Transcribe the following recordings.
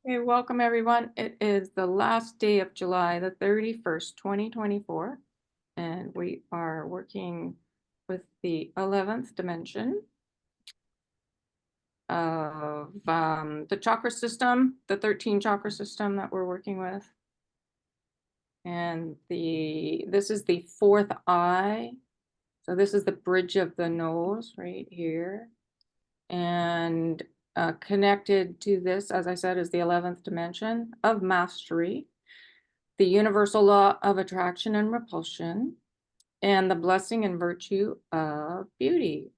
Okay, welcome everyone. It is the last day of July, the 31st, 2024, and we are working with the 11th dimension of the chakra system, the 13 chakra system that we're working with. And this is the fourth eye. So this is the bridge of the nose right here. And connected to this, as I said, is the 11th dimension of mastery, the universal law of attraction and repulsion, and the blessing and virtue of beauty.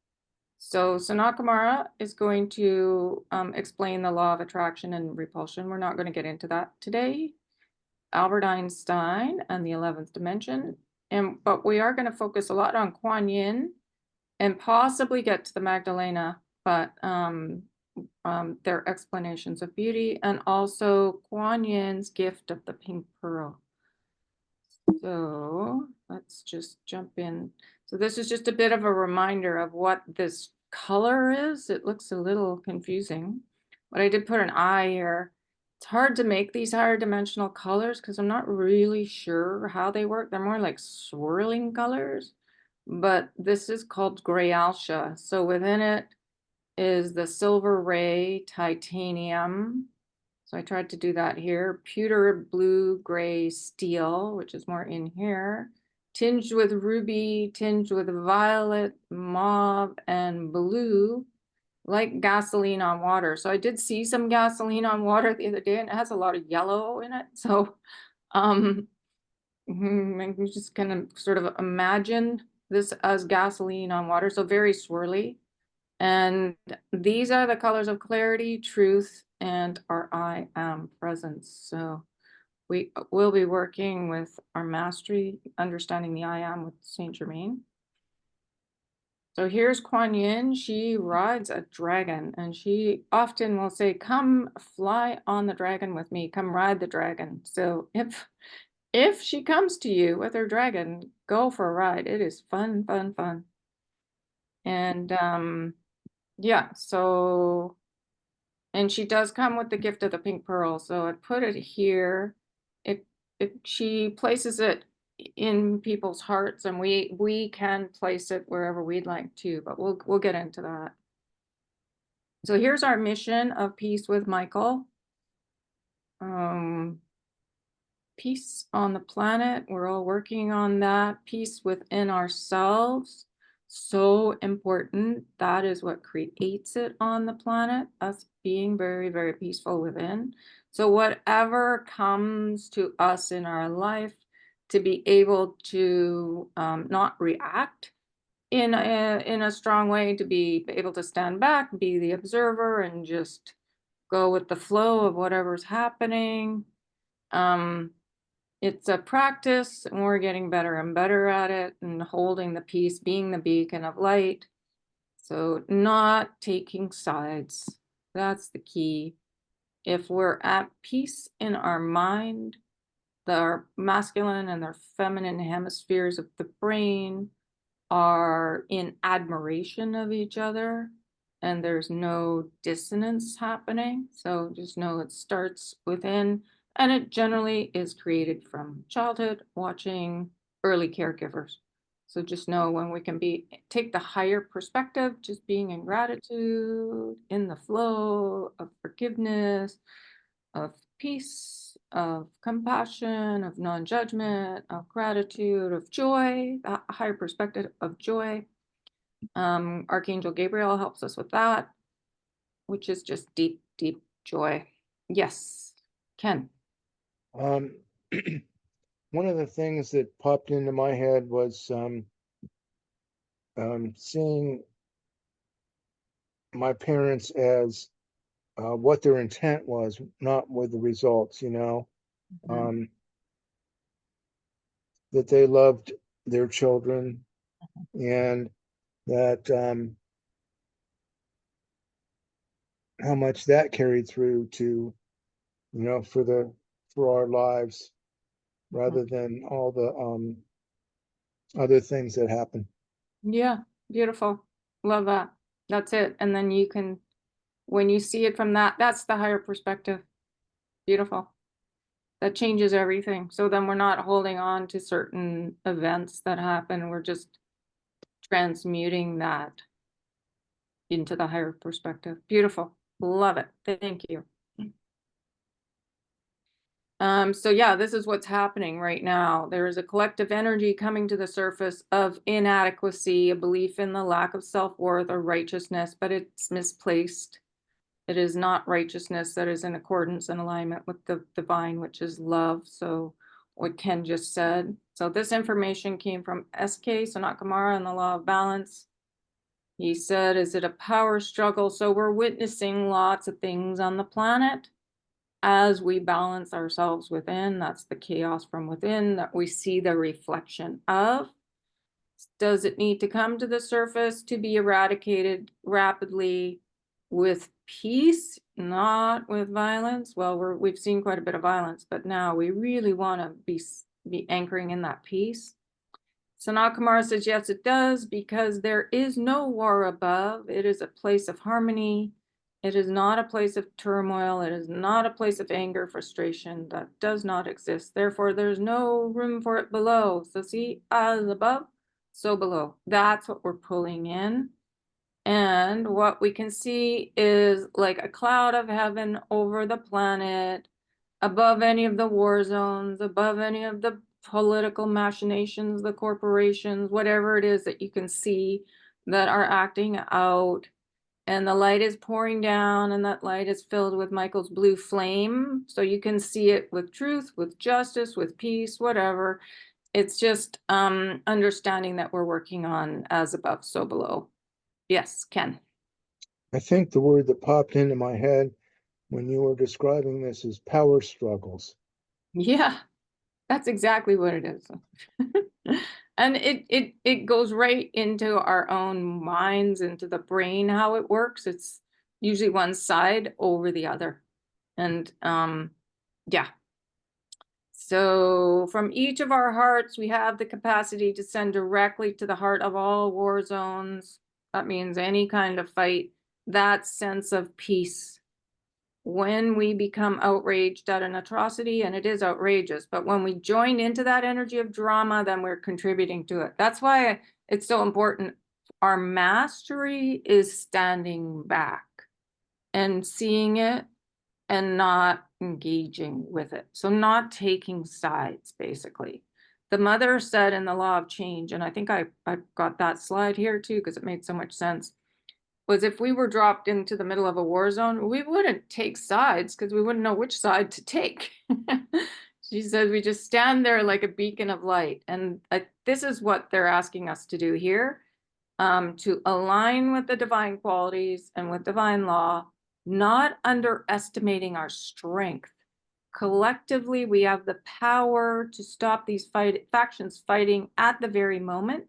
So Sanakamara is going to explain the law of attraction and repulsion. We're not going to get into that today. Albert Einstein and the 11th dimension. But we are going to focus a lot on Kuan Yin and possibly get to the Magdalena, but their explanations of beauty, and also Kuan Yin's gift of the pink pearl. So let's just jump in. So this is just a bit of a reminder of what this color is. It looks a little confusing, but I did put an eye here. It's hard to make these higher dimensional colors because I'm not really sure how they work. They're more like swirling colors, but this is called Grayalcia. So within it is the silver ray titanium. So I tried to do that here. Pewter blue gray steel, which is more in here. Tinged with ruby, tinged with violet, mauve, and blue, like gasoline on water. So I did see some gasoline on water the other day, and it has a lot of yellow in it. So you just kind of sort of imagine this as gasoline on water. So very swirly. And these are the colors of clarity, truth, and our I am presence. So we will be working with our mastery, understanding the I am with Saint Germain. So here's Kuan Yin. She rides a dragon, and she often will say, "Come fly on the dragon with me. Come ride the dragon." So if she comes to you with her dragon, go for a ride. It is fun, fun, fun. And yeah, so, and she does come with the gift of the pink pearl. So I put it here. She places it in people's hearts, and we can place it wherever we'd like to, but we'll get into that. So here's our mission of Peace with Michael. Peace on the planet. We're all working on that. Peace within ourselves. So important. That is what creates it on the planet, us being very, very peaceful within. So whatever comes to us in our life, to be able to not react in a strong way, to be able to stand back, be the observer, and just go with the flow of whatever's happening. It's a practice, and we're getting better and better at it, and holding the peace, being the beacon of light. So not taking sides. That's the key. If we're at peace in our mind, our masculine and their feminine hemispheres of the brain are in admiration of each other, and there's no dissonance happening. So just know it starts within, and it generally is created from childhood, watching early caregivers. So just know when we can take the higher perspective, just being in gratitude, in the flow of forgiveness, of peace, of compassion, of non-judgment, of gratitude, of joy, that higher perspective of joy. Archangel Gabriel helps us with that, which is just deep, deep joy. Yes, Ken. One of the things that popped into my head was seeing my parents as what their intent was, not with the results, that they loved their children, and that how much that carried through to, for our lives, rather than all the other things that happen. Yeah, beautiful. Love that. That's it. And then you can, when you see it from that, that's the higher perspective. Beautiful. That changes everything. So then we're not holding on to certain events that happen. We're just transmuting that into the higher perspective. Beautiful. Love it. Thank you. So yeah, this is what's happening right now. There is a collective energy coming to the surface of inadequacy, a belief in the lack of self-worth or righteousness, but it's misplaced. It is not righteousness that is in accordance and alignment with the divine, which is love. So what Ken just said. So this information came from SK Sanakamara and the law of balance. He said, is it a power struggle? So we're witnessing lots of things on the planet as we balance ourselves within. That's the chaos from within that we see the reflection of. Does it need to come to the surface to be eradicated rapidly with peace, not with violence? Well, we've seen quite a bit of violence, but now we really want to be anchoring in that peace. Sanakamara says, yes, it does, because there is no war above. It is a place of harmony. It is not a place of turmoil. It is not a place of anger, frustration. That does not exist. Therefore, there's no room for it below. So see, as above, so below. That's what we're pulling in. And what we can see is like a cloud of heaven over the planet, above any of the war zones, above any of the political machinations, the corporations, whatever it is that you can see that are acting out. And the light is pouring down, and that light is filled with Michael's blue flame. So you can see it with truth, with justice, with peace, whatever. It's just understanding that we're working on as above, so below. Yes, Ken. I think the word that popped into my head when you were describing this is power struggles. Yeah, that's exactly what it is. And it goes right into our own minds, into the brain, how it works. It's usually one side over the other. And yeah. So from each of our hearts, we have the capacity to send directly to the heart of all war zones. That means any kind of fight, that sense of peace. When we become outraged at an atrocity, and it is outrageous, but when we join into that energy of drama, then we're contributing to it. That's why it's so important. Our mastery is standing back and seeing it and not engaging with it. So not taking sides, basically. The mother said in the law of change, and I think I got that slide here too, because it made so much sense, was if we were dropped into the middle of a war zone, we wouldn't take sides because we wouldn't know which side to take. She said we just stand there like a beacon of light. And this is what they're asking us to do here, to align with the divine qualities and with divine law, not underestimating our strength. Collectively, we have the power to stop these factions fighting at the very moment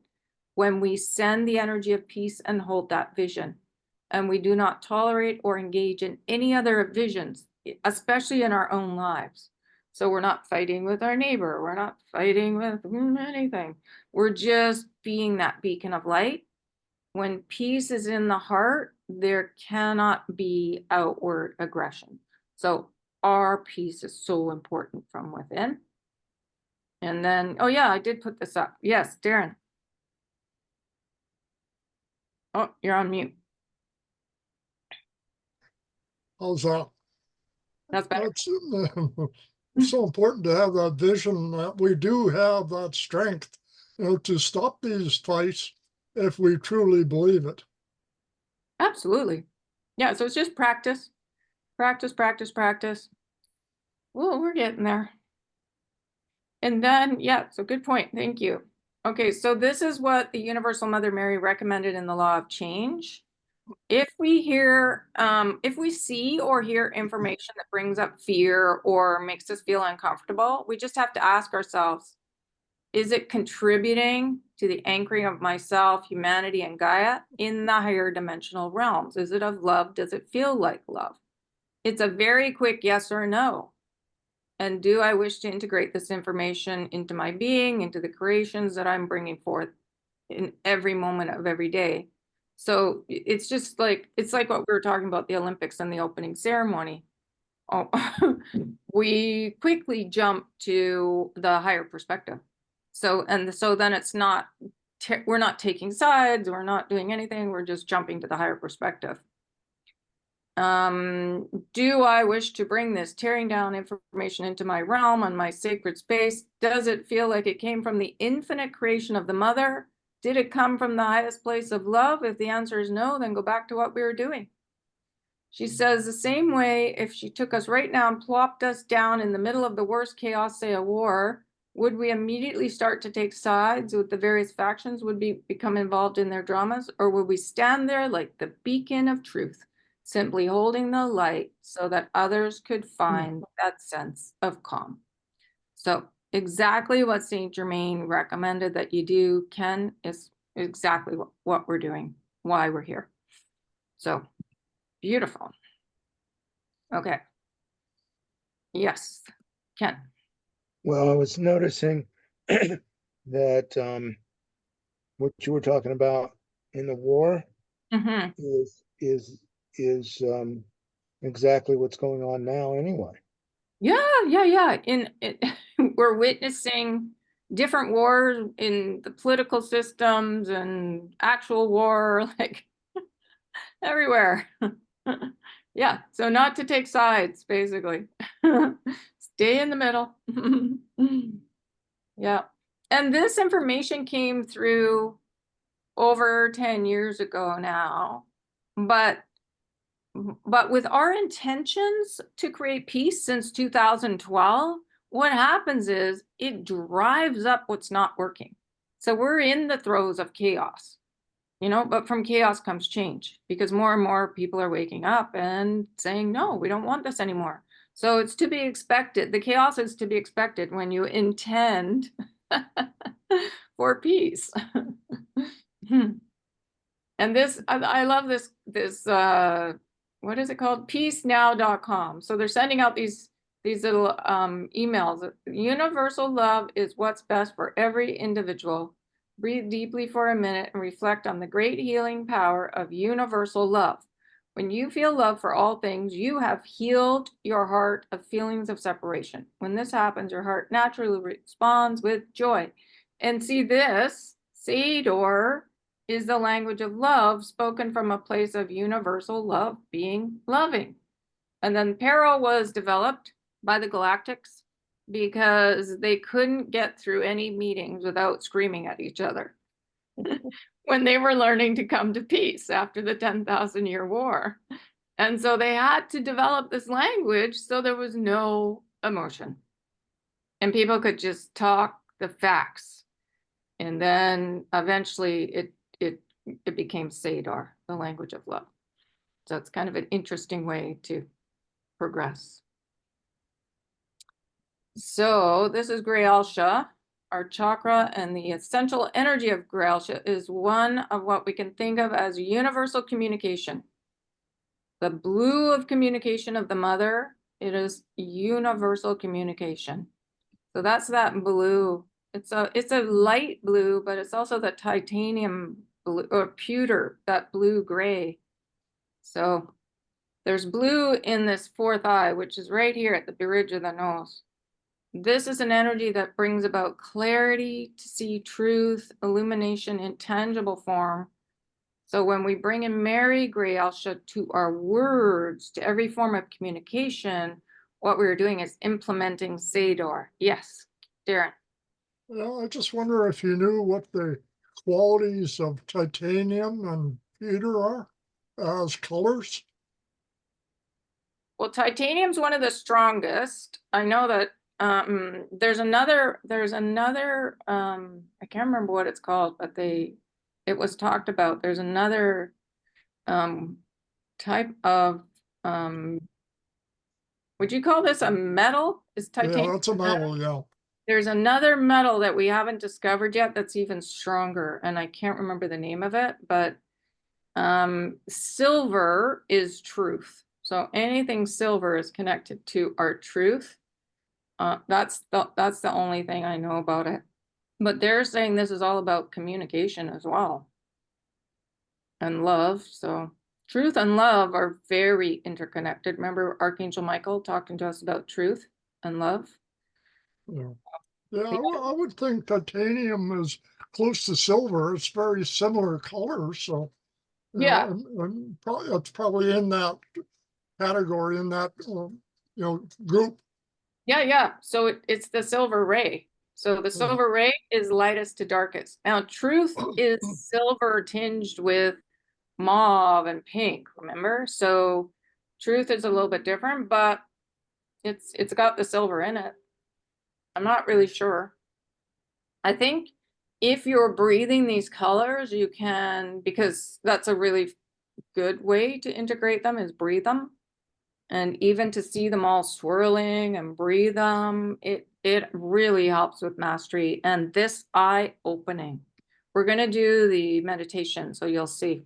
when we send the energy of peace and hold that vision. And we do not tolerate or engage in any other visions, especially in our own lives. So we're not fighting with our neighbor. We're not fighting with anything. We're just being that beacon of light. When peace is in the heart, there cannot be outward aggression. So our peace is so important from within. And then, oh yeah, I did put this up. Yes, Darren. Oh, you're on mute. How's that? That's better. That's it's so important to have that vision that we do have that strength, to stop these fights if we truly believe it. Absolutely. Yeah, so it's just practice. Practice, practice, practice. Well, we're getting there. And then, yeah, so good point. Thank you. Okay, so this is what the Universal Mother Mary recommended in the law of change. If we hear, if we see or hear information that brings up fear or makes us feel uncomfortable, we just have to ask ourselves, is it contributing to the anchoring of myself, humanity, and Gaia in the higher dimensional realms? Is it of love? Does it feel like love? It's a very quick yes or no. And do I wish to integrate this information into my being, into the creations that I'm bringing forth in every moment of every day? So it's just like, it's like what we were talking about, the Olympics and the opening ceremony. oh, we quickly jump to the higher perspective. So then it's not, we're not taking sides, we're not doing anything, we're just jumping to the higher perspective. Do I wish to bring this tearing down information into my realm on my sacred space? Does it feel like it came from the infinite creation of the mother? Did it come from the highest place of love? If the answer is no, then go back to what we were doing. She says the same way, if she took us right now and plopped us down in the middle of the worst chaos, say a war, would we immediately start to take sides with the various factions, would become involved in their dramas? Or would we stand there like the beacon of truth, simply holding the light so that others could find that sense of calm? So exactly what Saint Germain recommended that you do, Ken, is exactly what we're doing, why we're here. So beautiful. Okay. Yes, Ken. Well, I was noticing that what you were talking about in the war Mm-hmm. is exactly what's going on now anyway. Yeah. We're witnessing different wars in the political systems and actual war, like everywhere. Yeah, so not to take sides, basically. Stay in the middle. Yeah. And this information came through over 10 years ago now, but with our intentions to create peace since 2012, what happens is it drives up what's not working. So we're in the throes of chaos, but from chaos comes change, because more and more people are waking up and saying, no, we don't want this anymore. So it's to be expected. The chaos is to be expected when you intend for peace. And this, I love this, what is it called? peacenow.com. So they're sending out these little emails. Universal love is what's best for every individual. Breathe deeply for a minute and reflect on the great healing power of universal love. When you feel love for all things, you have healed your heart of feelings of separation. When this happens, your heart naturally responds with joy. And see, this, Sador, is the language of love spoken from a place of universal love, being loving. And then Pero was developed by the Galactics because they couldn't get through any meetings without screaming at each other when they were learning to come to peace after the 10,000-year war. And so they had to develop this language so there was no emotion. And people could just talk the facts. And then eventually it became Sadar, the language of love. So it's kind of an interesting way to progress. So this is Grayalsha, our chakra, and the essential energy of Grayalsha is one of what we can think of as universal communication. The blue of communication of the mother, it is universal communication. So that's that blue. It's a light blue, but it's also the titanium blue or pewter, that blue gray. So there's blue in this fourth eye, which is right here at the bridge of the nose. This is an energy that brings about clarity to see truth, illumination in tangible form. So when we bring in Mary Grayalsha to our words, to every form of communication, what we're doing is implementing Sador. Yes, Darren. Well, I just wonder if you knew what the qualities of titanium and pewter are as colors. Well, titanium's one of the strongest. I know that there's another I can't remember what it's called, but it was talked about. There's another type of would you call this a metal? Is titanium? Yeah, that's a metal, yeah. There's another metal that we haven't discovered yet that's even stronger, and I can't remember the name of it, but silver is truth. So anything silver is connected to our truth. That's the only thing I know about it. But they're saying this is all about communication as well. And love. So Truth and love are very interconnected. Remember Archangel Michael talking to us about truth and love? Yeah, I would think titanium is close to silver. It's very similar colors, so Yeah, and it's probably in that category, in that group. yeah. So it's the silver ray. So the silver ray is lightest to darkest. Now, truth is silver tinged with mauve and pink, remember? So truth is a little bit different, but it's got the silver in it. I'm not really sure. I think if you're breathing these colors, you can, because that's a really good way to integrate them is breathe them. And even to see them all swirling and breathe them, it really helps with mastery and this eye opening. We're going to do the meditation, so you'll see.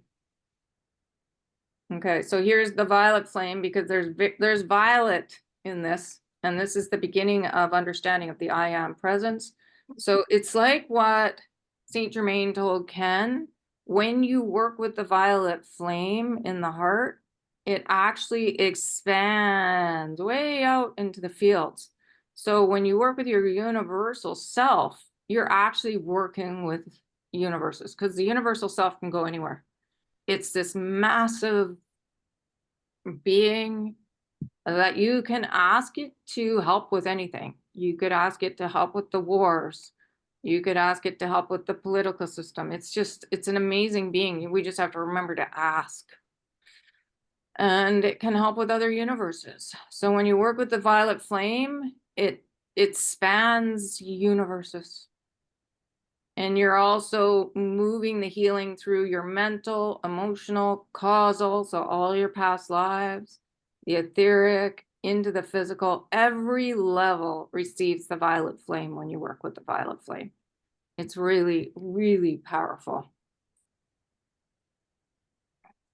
Okay, so here's the violet flame because there's violet in this, and this is the beginning of understanding of the I am presence. So it's like what Saint Germain told Ken, when you work with the violet flame in the heart, it actually expands way out into the fields. So when you work with your universal self, you're actually working with universes because the universal self can go anywhere. It's this massive being that you can ask it to help with anything. You could ask it to help with the wars. You could ask it to help with the political system. It's an amazing being. We just have to remember to ask. And it can help with other universes. So when you work with the violet flame, it spans universes. And you're also moving the healing through your mental, emotional, causal, so all your past lives, the etheric, into the physical. Every level receives the violet flame when you work with the violet flame. It's really, really powerful.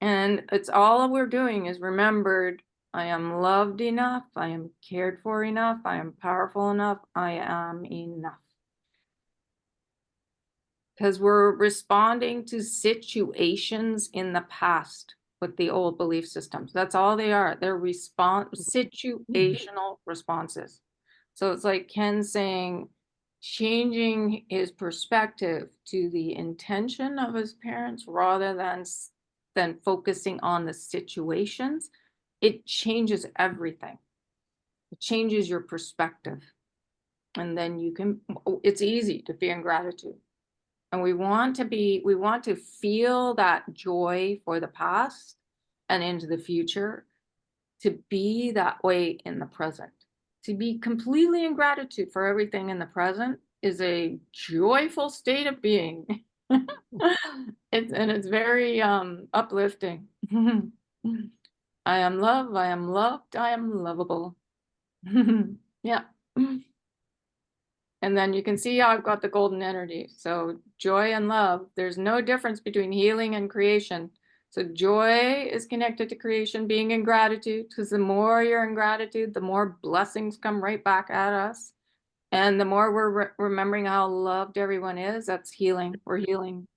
And it's all we're doing is remembered, I am loved enough, I am cared for enough, I am powerful enough, I am enough. Because we're responding to situations in the past with the old belief systems. That's all they are. They're situational responses. So it's like Ken saying, changing his perspective to the intention of his parents rather than focusing on the situations. It changes everything. It changes your perspective. And then it's easy to be in gratitude. And we want to feel that joy for the past and into the future, to be that way in the present. To be completely in gratitude for everything in the present is a joyful state of being. It's very uplifting. I am love, I am loved, I am lovable. Yeah. And then you can see how I've got the golden energy. So joy and love, there's no difference between healing and creation. So joy is connected to creation, being in gratitude, because the more you're in gratitude, the more blessings come right back at us. And the more we're remembering how loved everyone is, that's healing. We're healing.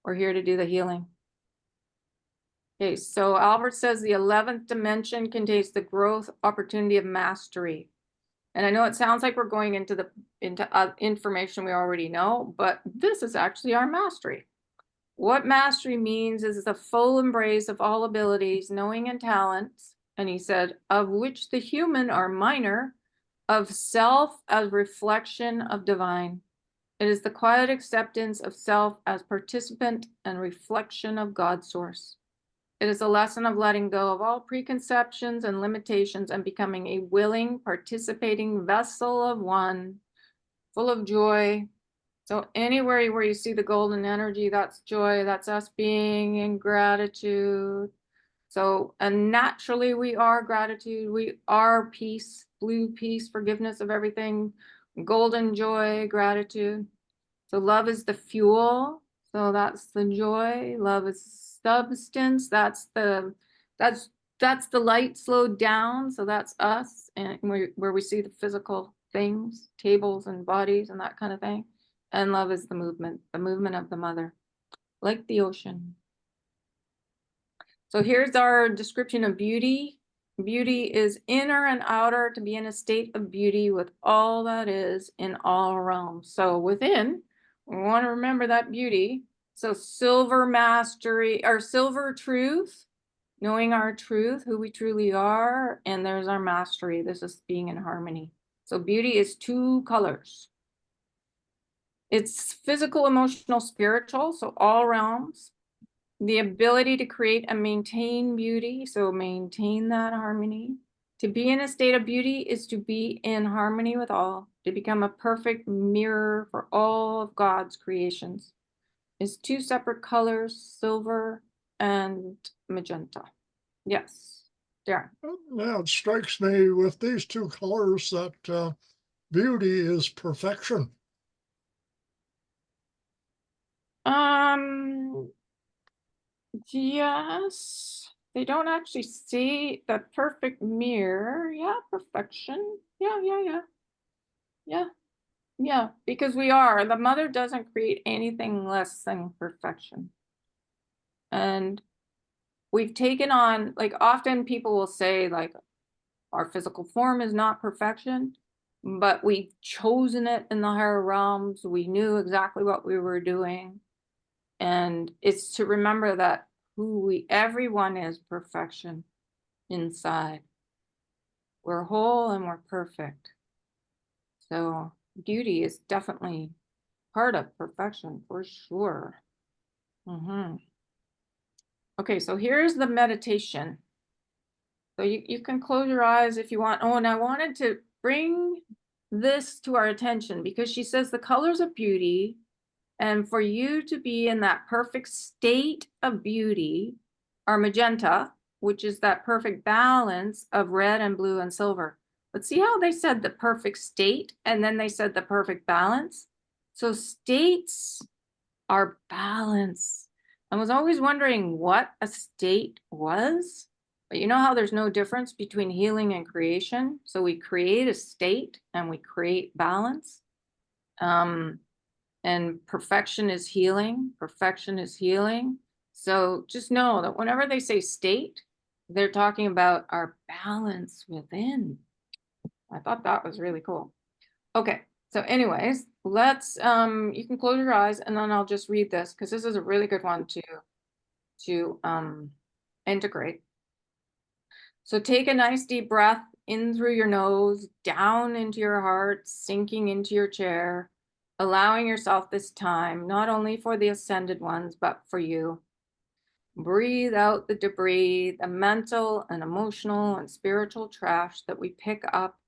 We're here to do the healing. Okay, so Albert says the 11th dimension contains the growth opportunity of mastery. And I know it sounds like we're going into information we already know, but this is actually our mastery. What mastery means is the full embrace of all abilities, knowing and talents. And he said, of which the human are minor, of self as reflection of divine. It is the quiet acceptance of self as participant and reflection of God's source. It is a lesson of letting go of all preconceptions and limitations and becoming a willing, participating vessel of one, full of joy. So anywhere where you see the golden energy, that's joy, that's us being in gratitude. So, and naturally we are gratitude, we are peace, blue peace, forgiveness of everything, golden joy, gratitude. So love is the fuel. So that's the joy. Love is substance. That's the light slowed down. So that's us, and where we see the physical things, tables and bodies and that kind of thing. And love is the movement of the mother, like the ocean. So here's our description of beauty. Beauty is inner and outer, to be in a state of beauty with all that is in all realms. So within, we want to remember that beauty. So silver mastery, or silver truth, knowing our truth, who we truly are, and there's our mastery. This is being in harmony. So beauty is 2 colors. It's physical, emotional, spiritual, so all realms. The ability to create and maintain beauty, so maintain that harmony. To be in a state of beauty is to be in harmony with all, to become a perfect mirror for all of God's creations. It's 2 separate colors, silver and magenta. Yes, Darren. Yeah, it strikes me with these 2 colors that beauty is perfection. Yes, they don't actually see the perfect mirror. Yeah, perfection. Yeah, because we are. The mother doesn't create anything less than perfection. And we've taken on, like, often people will say, like, our physical form is not perfection, but we've chosen it in the higher realms. We knew exactly what we were doing. And it's to remember that everyone is perfection inside. We're whole and we're perfect. So beauty is definitely part of perfection for sure. Okay, so here's the meditation. So you can close your eyes if you want. Oh, and I wanted to bring this to our attention because she says the colors of beauty, and for you to be in that perfect state of beauty are magenta, which is that perfect balance of red and blue and silver. But see how they said the perfect state and then they said the perfect balance? So states are balance. I was always wondering what a state was, but you know how there's no difference between healing and creation? So we create a state and we create balance. And perfection is healing. Perfection is healing. So just know that whenever they say state, they're talking about our balance within. I thought that was really cool. Okay, so anyways, let's you can close your eyes and then I'll just read this because this is a really good one to integrate. So take a nice deep breath in through your nose, down into your heart, sinking into your chair, allowing yourself this time, not only for the ascended ones, but for you. Breathe out the debris, the mental and emotional and spiritual trash that we pick up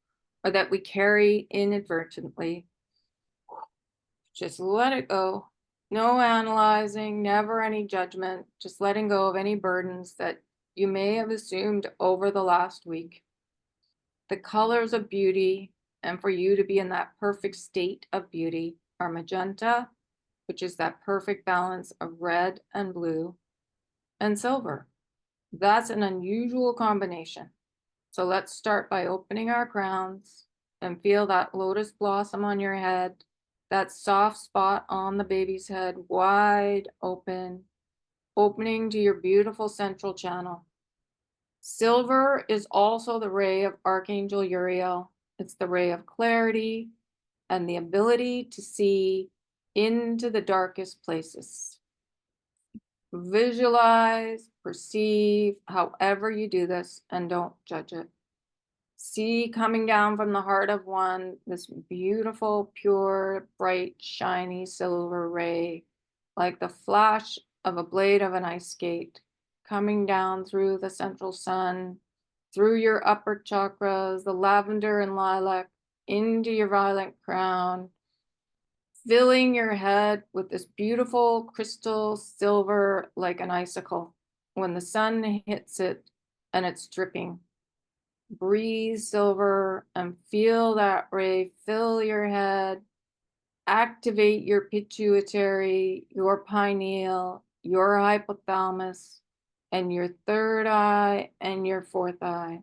or that we carry inadvertently. Just let it go. No analyzing, never any judgment, just letting go of any burdens that you may have assumed over the last week. The colors of beauty, and for you to be in that perfect state of beauty, are magenta, which is that perfect balance of red and blue, and silver. That's an unusual combination. So let's start by opening our crowns and feel that lotus blossom on your head, that soft spot on the baby's head, wide open, opening to your beautiful central channel. Silver is also the ray of Archangel Uriel. It's the ray of clarity and the ability to see into the darkest places. Visualize, perceive, however you do this, and don't judge it. See coming down from the heart of one, this beautiful, pure, bright, shiny silver ray, like the flash of a blade of an ice skate, coming down through the central sun, through your upper chakras, the lavender and lilac, into your violet crown, filling your head with this beautiful crystal silver like an icicle when the sun hits it and it's dripping. Breathe silver and feel that ray fill your head, activate your pituitary, your pineal, your hypothalamus, and your third eye and your fourth eye,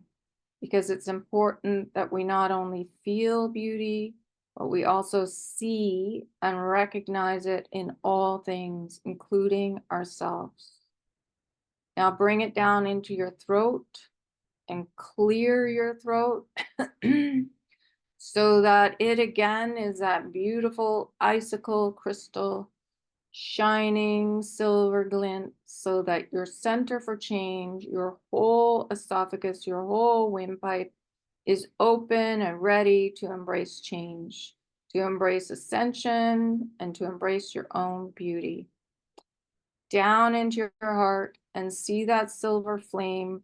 because it's important that we not only feel beauty, but we also see and recognize it in all things, including ourselves. Now bring it down into your throat and clear your throat so that it again is that beautiful icicle crystal, shining silver glint, so that your center for change, your whole esophagus, your whole windpipe is open and ready to embrace change, to embrace ascension, and to embrace your own beauty. Down into your heart and see that silver flame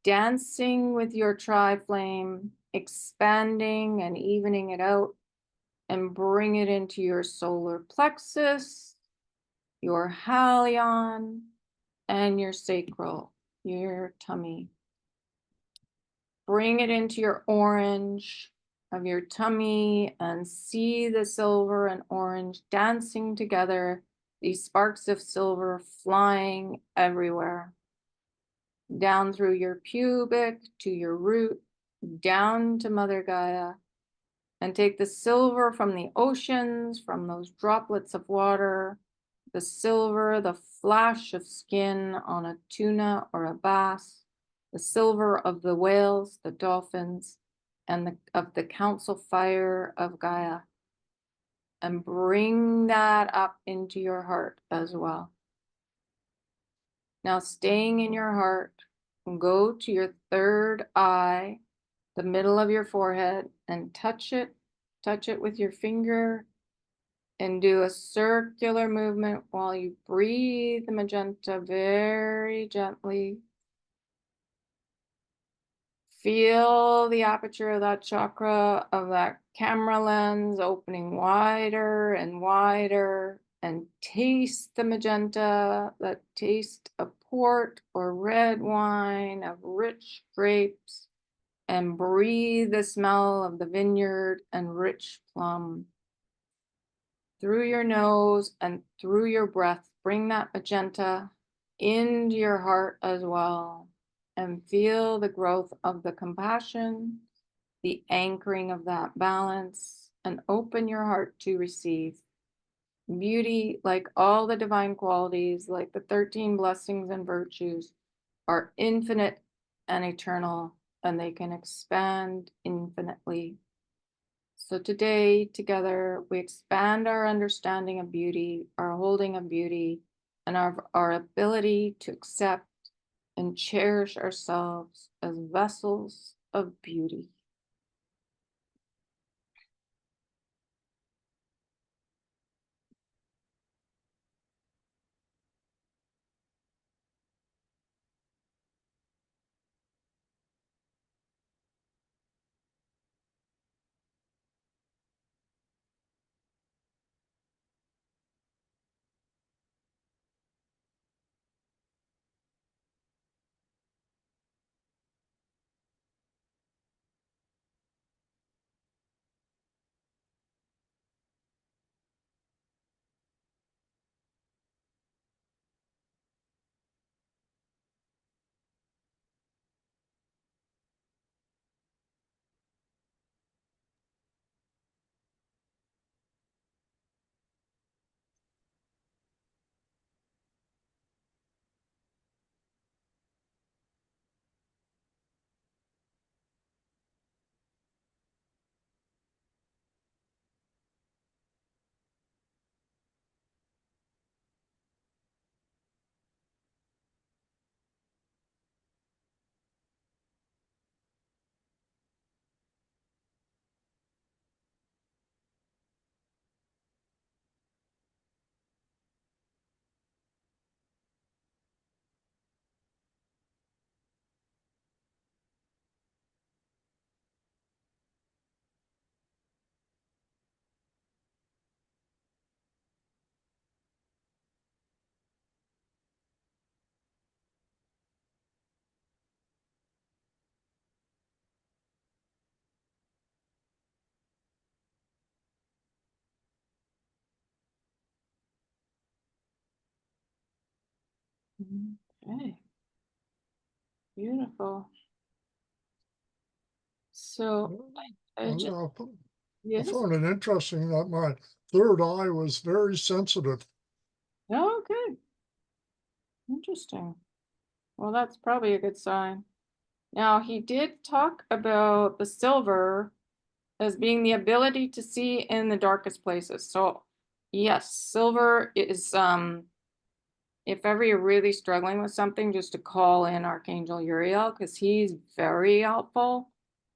dancing with your tri-flame, expanding and evening it out, and bring it into your solar plexus, your halion, and your sacral, your tummy. Bring it into your orange of your tummy and see the silver and orange dancing together, these sparks of silver flying everywhere. Down through your pubic to your root, down to Mother Gaia, and take the silver from the oceans, from those droplets of water, the silver, the flash of skin on a tuna or a bass, the silver of the whales, the dolphins, and of the council fire of Gaia, and bring that up into your heart as well. Now, staying in your heart, go to your third eye, the middle of your forehead, and touch it with your finger, and do a circular movement while you breathe the magenta very gently. Feel the aperture of that chakra, of that camera lens opening wider and wider, and taste the magenta, that taste of port or red wine, of rich grapes, and breathe the smell of the vineyard and rich plum. Through your nose and through your breath, bring that magenta into your heart as well, and feel the growth of the compassion, the anchoring of that balance, and open your heart to receive. Beauty, like all the divine qualities, like the 13 blessings and virtues, are infinite and eternal, and they can expand infinitely. So today, together, we expand our understanding of beauty, our holding of beauty, and our ability to accept and cherish ourselves as vessels of beauty. Okay, beautiful. So I just, I yes, found it interesting that my third eye was very sensitive. oh, good, interesting. Well, that's probably a good sign. Now, he did talk about the silver as being the ability to see in the darkest places. So, yes, silver is, if ever you're really struggling with something, just to call in Archangel Uriel, because he's very helpful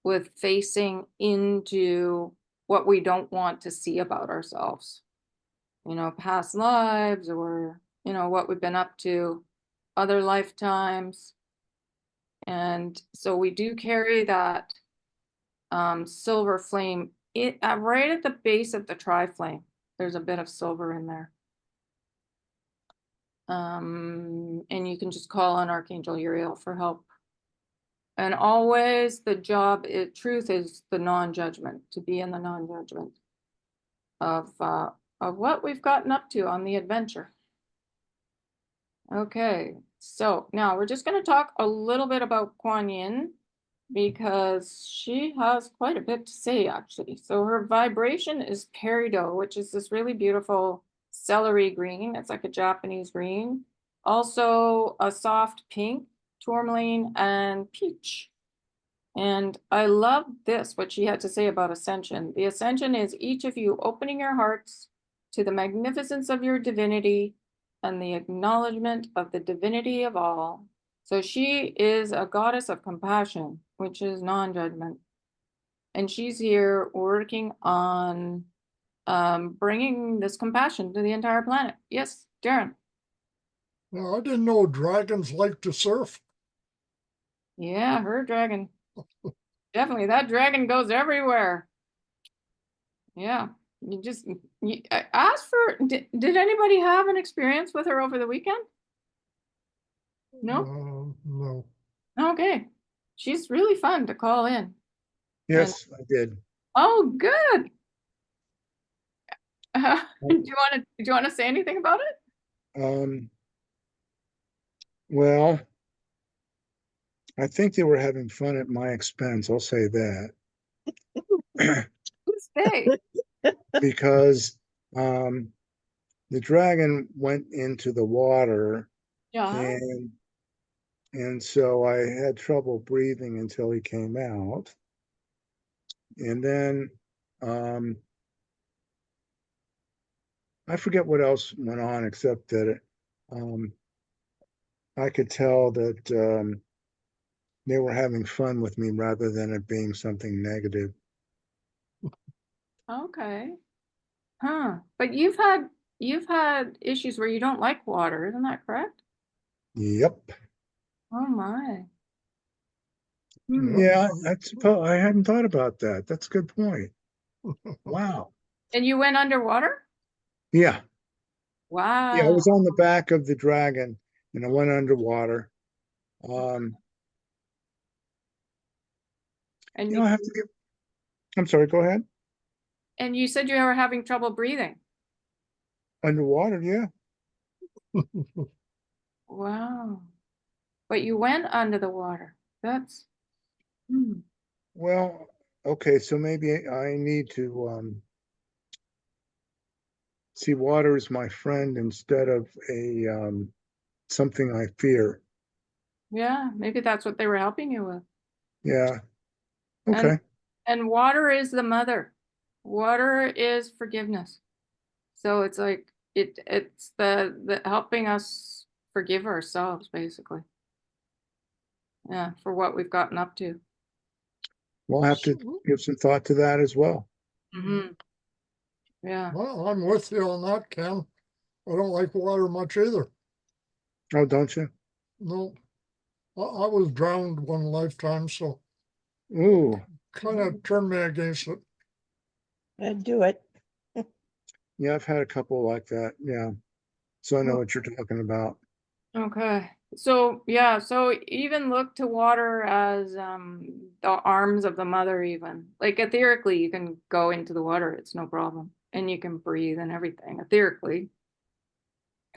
with facing into what we don't want to see about ourselves. Past lives, or, what we've been up to, other lifetimes. And so we do carry that silver flame right at the base of the tri-flame. There's a bit of silver in there. And you can just call on Archangel Uriel for help. And always the truth is the non-judgment, to be in the non-judgment of what we've gotten up to on the adventure. Okay, so now we're just going to talk a little bit about Kuan Yin, because she has quite a bit to say, actually. So her vibration is peridot, which is this really beautiful celery green. It's like a Japanese green. Also a soft pink, tourmaline, and peach. And I love this, what she had to say about ascension. The ascension is each of you opening your hearts to the magnificence of your divinity and the acknowledgement of the divinity of all. So she is a goddess of compassion, which is non-judgment. And she's here working on bringing this compassion to the entire planet. Yes, Darren. Well, I didn't know dragons like to surf. Yeah, her dragon. Definitely, that dragon goes everywhere. Yeah, I asked for, did anybody have an experience with her over the weekend? No? No. Okay. She's really fun to call in. Yes, I did. Oh, good. Do you want to say anything about it? Well, I think they were having fun at my expense. I'll say that. Who's they? Because the dragon went into the water, Yeah. and so I had trouble breathing until he came out. And then I forget what else went on, except that I could tell that they were having fun with me rather than it being something negative. Okay. Huh. But you've had issues where you don't like water, isn't that correct? Yep. Oh my. Hmm. Yeah, I hadn't thought about that. That's a good point. Wow. And you went underwater? Yeah. Yeah, I Wow. was on the back of the dragon and I went underwater. Um, And I have to give, I'm sorry, go ahead. you said you were having trouble breathing. Underwater, yeah. Wow. But you went under the water. That's Well, okay, so maybe I need to see water as my friend instead of a something I fear. yeah, maybe that's what they were helping you with. Yeah. And Okay. water is the mother. Water is forgiveness. So it's like it's the helping us forgive ourselves, basically. Yeah, for what we've gotten up to. We'll have to give some thought to that as well. Mm-hmm. Yeah. Well, I'm with you on that, Ken. I don't like water much either. Oh, don't you? No, I was drowned one lifetime, so Ooh, kind of turned me against it. I'd do it. yeah, I've had a couple like that. Yeah. So I know what you're talking about. Okay. So yeah, so even look to water as the arms of the mother, even. Like etherically, you can go into the water, it's no problem. And you can breathe and everything etherically.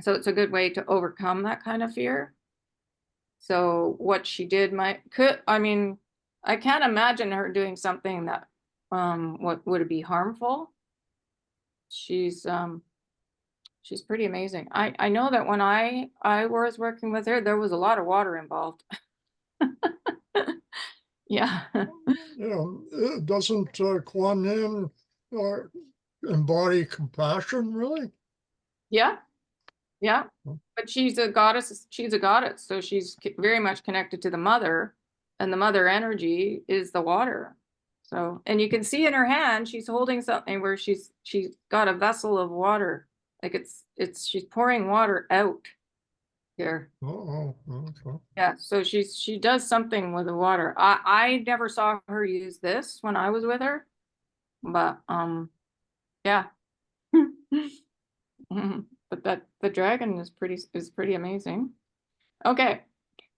So it's a good way to overcome that kind of fear. So what she did I can't imagine her doing something that what would it be harmful? She's She's pretty amazing. I know that when I was working with her, there was a lot of water involved. Yeah. Doesn't Kuan Yin embody compassion, really? Yeah. Yeah. Hmm. But she's a goddess. She's a goddess. So she's very much connected to the mother, and the mother energy is the water. So, and you can see in her hand, she's holding something where she's got a vessel of water. Like she's pouring water out here. Oh, okay. Yeah. So she does something with the water. I never saw her use this when I was with her, but yeah. But that the dragon is pretty amazing. Okay.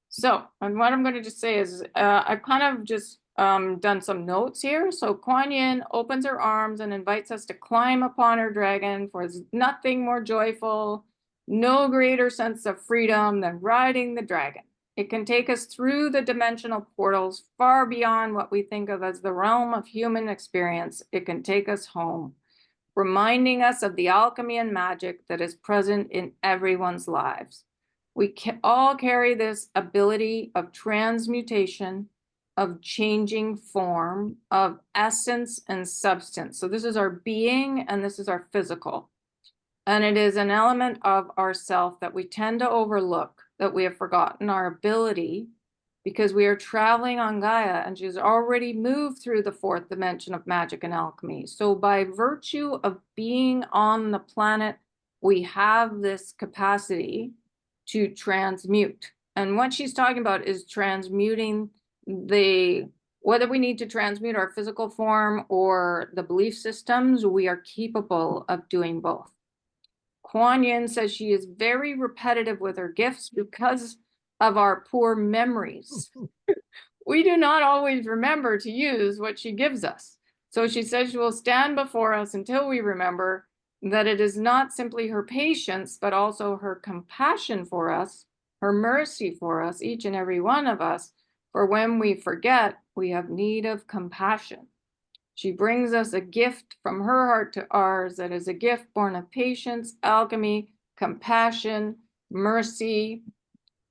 So, and what I'm going to just say is, I've kind of just done some notes here. So Kuan Yin opens her arms and invites us to climb upon her dragon, for there's nothing more joyful, no greater sense of freedom than riding the dragon. It can take us through the dimensional portals far beyond what we think of as the realm of human experience. It can take us home, reminding us of the alchemy and magic that is present in everyone's lives. We all carry this ability of transmutation, of changing form, of essence and substance. So this is our being and this is our physical. And it is an element of ourself that we tend to overlook, that we have forgotten our ability, because we are traveling on Gaia and she's already moved through the fourth dimension of magic and alchemy. So by virtue of being on the planet, we have this capacity to transmute. And what she's talking about is transmuting whether we need to transmute our physical form or the belief systems, we are capable of doing both. Kuan Yin says she is very repetitive with her gifts because of our poor memories. We do not always remember to use what she gives us. So she says she will stand before us until we remember that it is not simply her patience, but also her compassion for us, her mercy for us, each and every one of us. For when we forget, we have need of compassion. She brings us a gift from her heart to ours that is a gift born of patience, alchemy, compassion, mercy.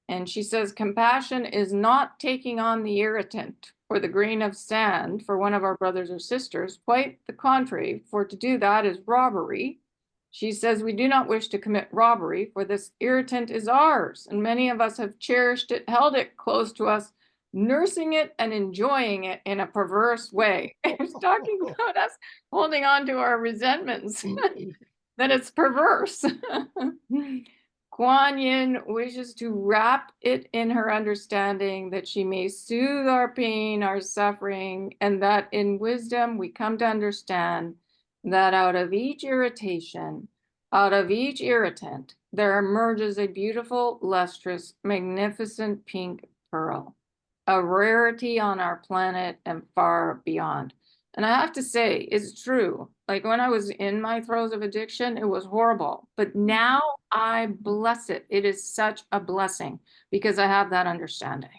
And she says, compassion is not taking on the irritant or the grain of sand for one of our brothers or sisters. Quite the contrary, for to do that is robbery. She says, we do not wish to commit robbery, for this irritant is ours, and many of us have cherished it, held it close to us, nursing it and enjoying it in a perverse way. It's talking about us holding on to our resentments, that it's perverse. Kuan Yin wishes to wrap it in her understanding that she may soothe our pain, our suffering, and that in wisdom we come to understand that out of each irritation, out of each irritant, there emerges a beautiful, lustrous, magnificent pink pearl, a rarity on our planet and far beyond. And I have to say, it's true. Like when I was in my throes of addiction, it was horrible. But now I bless it. It is such a blessing because I have that understanding.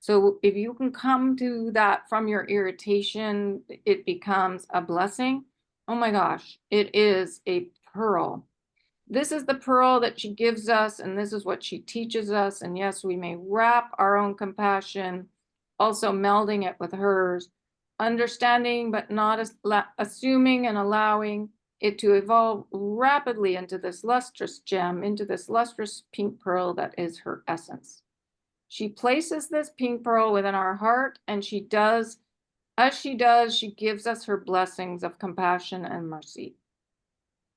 So if you can come to that from your irritation, it becomes a blessing. Oh my gosh, it is a pearl. This is the pearl that she gives us, and this is what she teaches us. And yes, we may wrap our own compassion, also melding it with hers, understanding but not assuming, and allowing it to evolve rapidly into this lustrous gem, into this lustrous pink pearl that is her essence. She places this pink pearl within our heart, and she does, as she does, she gives us her blessings of compassion and mercy.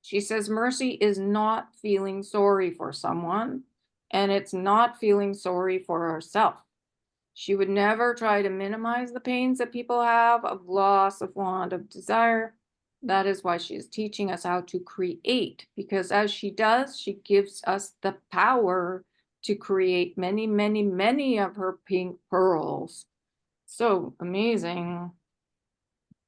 She says mercy is not feeling sorry for someone, and it's not feeling sorry for ourselves. She would never try to minimize the pains that people have of loss, of want, of desire. That is why she is teaching us how to create, because as she does, she gives us the power to create many, many, many of her pink pearls. So amazing.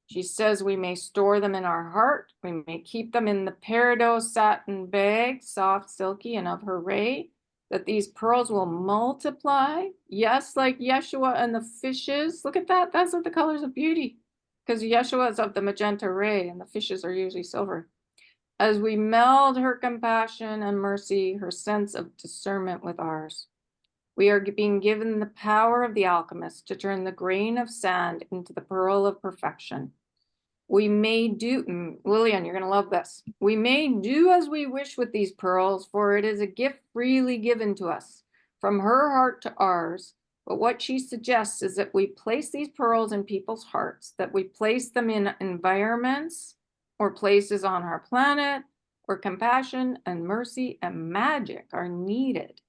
She says we may store them in our heart. We may keep them in the peridot satin bag, soft, silky, and of her ray, that these pearls will multiply. Yes, like Yeshua and the fishes. Look at that. That's what the colors of beauty, because Yeshua is of the magenta ray and the fishes are usually silver. as we meld her compassion and mercy, her sense of discernment with ours. We are being given the power of the alchemist to turn the grain of sand into the pearl of perfection. We may do, Lillian, you're going to love this. We may do as we wish with these pearls, for it is a gift freely given to us from her heart to ours. But what she suggests is that we place these pearls in people's hearts, that we place them in environments or places on our planet where compassion and mercy and magic are needed.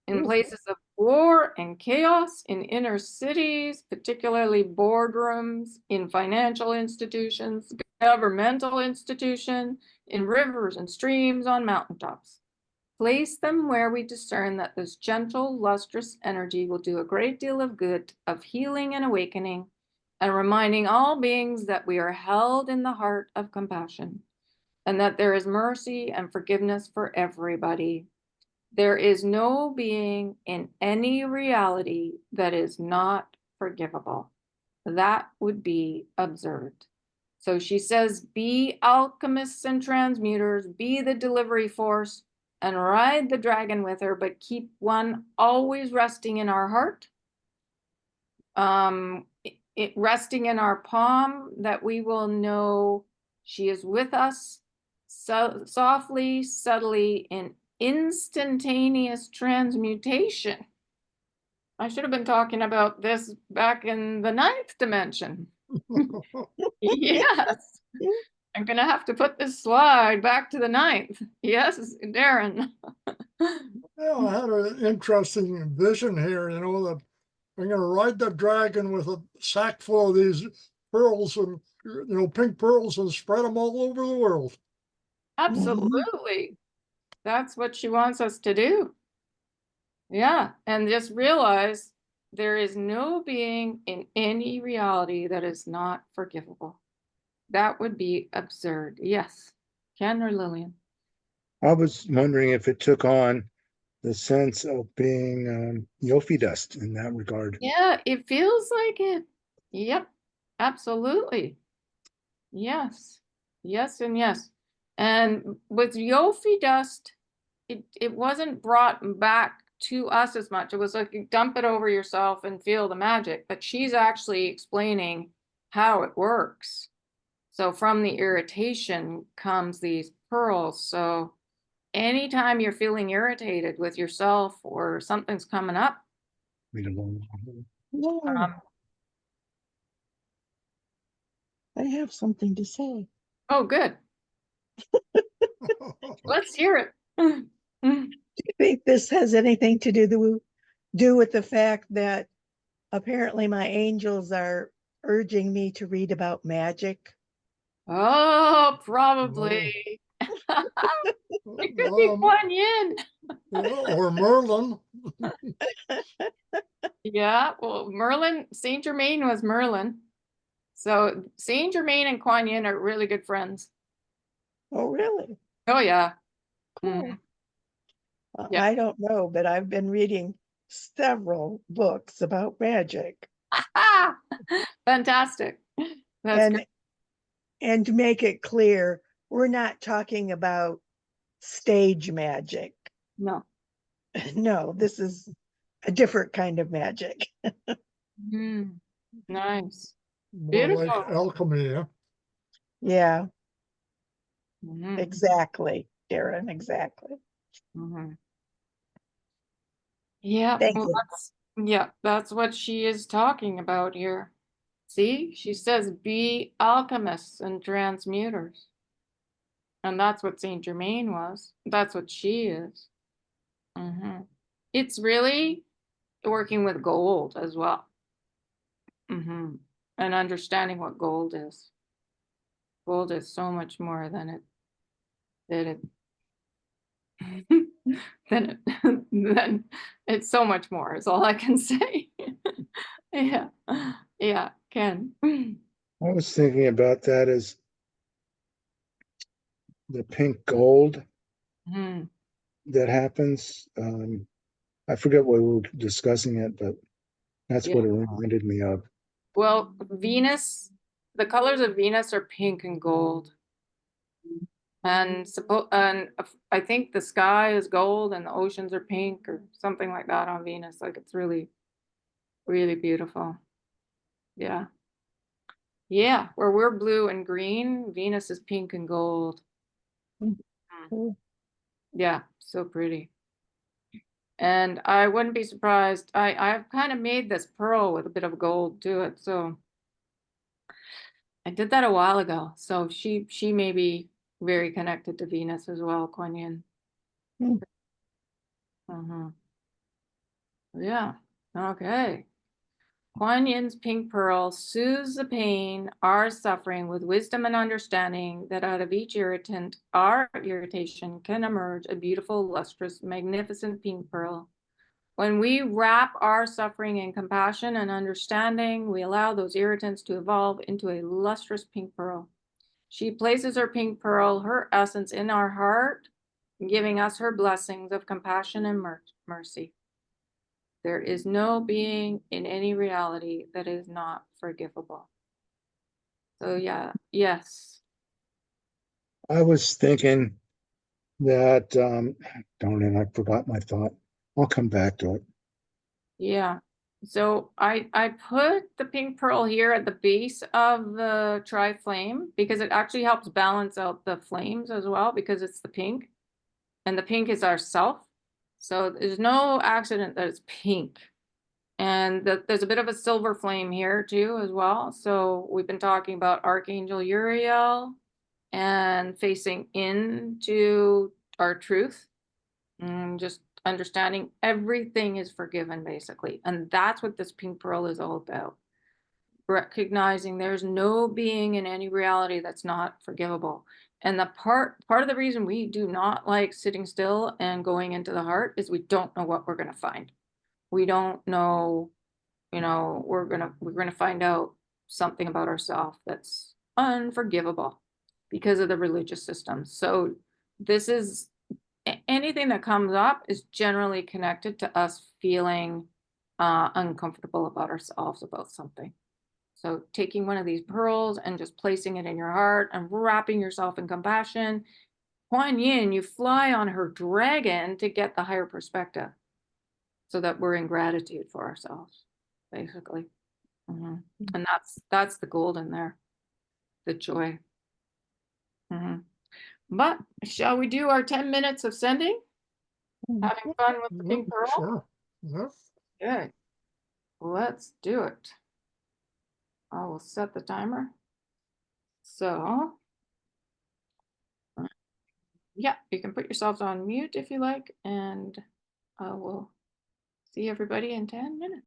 In places of war and chaos, in inner cities, particularly boardrooms, in financial institutions, governmental institutions, in rivers and streams, on mountaintops. Place them where we discern that this gentle, lustrous energy will do a great deal of good, of healing and awakening, and reminding all beings that we are held in the heart of compassion, and that there is mercy and forgiveness for everybody. There is no being in any reality that is not forgivable. That would be absurd. So she says, be alchemists and transmuters, be the delivery force, and ride the dragon with her, but keep one always resting in our heart, it resting in our palm, that we will know she is with us, so softly, subtly, in instantaneous transmutation. I should have been talking about this back in the 9th dimension. Yes. I'm going to have to put this slide back to the 9th. Yes, Darren. Yeah, I had an interesting vision here, you know, that I'm going to ride the dragon with a sack full of these pearls and, you know, pink pearls, and spread them all over the world. Absolutely. That's what she wants us to do. Yeah. And just realize there is no being in any reality that is not forgivable. That would be absurd. Yes. Ken or Lillian? I was wondering if it took on the sense of being Yofi dust in that regard. Yeah, it feels like it. Yep. Absolutely. Yes. Yes and yes. And with Yofi dust, it wasn't brought back to us as much. It was like you dump it over yourself and feel the magic, but she's actually explaining how it works. So from the irritation comes these pearls. So anytime you're feeling irritated with yourself or something's coming up, Read along. No, um, I have something to say. oh, good. Let's hear it. Do you think this has anything to do with the fact that apparently my angels are urging me to read about magic? Oh, probably. It could be Kuan Yin. Or Merlin. Yeah, well, Merlin, Saint Germain was Merlin. So Saint Germain and Kuan Yin are really good friends. Oh, really? Oh, yeah. Cool. Yeah. I don't know, but I've been reading several books about magic. Fantastic. That's great. And to make it clear, we're not talking about stage magic. No. No, this is a different kind of magic. Nice. More like Beautiful. alchemy. Yeah? Yeah, Mhm. exactly, Darren, exactly. Mhm. Yeah, Thank well, you. that's what she is talking about here. See, she says be alchemists and transmuters. And that's what Saint Germain was. That's what she is. It's really working with gold as well. And understanding what gold is. Gold is so much more than it then it's so much more is all I can say. Yeah. Yeah, Ken. I was thinking about that as the pink gold that happens. I forget what we were discussing it, but that's what it reminded me of. Well, Venus, the colors of Venus are pink and gold. And I think the sky is gold and the oceans are pink or something like that on Venus. Like it's really, really beautiful. Yeah. Yeah, where we're blue and green, Venus is pink and gold. Cool. Yeah, so pretty. And I wouldn't be surprised. I've kind of made this pearl with a bit of gold to it. So I did that a while ago. So she may be very connected to Venus as well, Kuan Yin. Mm. Yeah. Okay. Kuan Yin's pink pearl soothes the pain, our suffering with wisdom and understanding that out of each irritant, our irritation can emerge a beautiful, lustrous, magnificent pink pearl. When we wrap our suffering in compassion and understanding, we allow those irritants to evolve into a lustrous pink pearl. She places her pink pearl, her essence, in our heart, giving us her blessings of compassion and mercy. There is no being in any reality that is not forgivable. So yeah, yes. I was thinking that, darn it, I forgot my thought. I'll come back to it. Yeah. So I put the pink pearl here at the base of the tri-flame because it actually helps balance out the flames as well because it's the pink. And the pink is our self. So there's no accident that it's pink. And there's a bit of a silver flame here too as well. So we've been talking about Archangel Uriel and facing into our truth and just understanding everything is forgiven basically. And that's what this pink pearl is all about. Recognizing there's no being in any reality that's not forgivable. And the part of the reason we do not like sitting still and going into the heart is we don't know what we're going to find. We don't know, we're going to find out something about ourselves that's unforgivable because of the religious system. So this is anything that comes up is generally connected to us feeling uncomfortable about ourselves about something. So taking one of these pearls and just placing it in your heart and wrapping yourself in compassion. Kuan Yin, you fly on her dragon to get the higher perspective so that we're in gratitude for ourselves, basically. And that's the gold in there, the joy. But shall we do our 10 minutes of sending? Having fun with the pink pearl? Sure. Yeah. Okay, let's do it. I will set the timer. So, yeah, you can put yourselves on mute if you like, and I will see everybody in 10 minutes.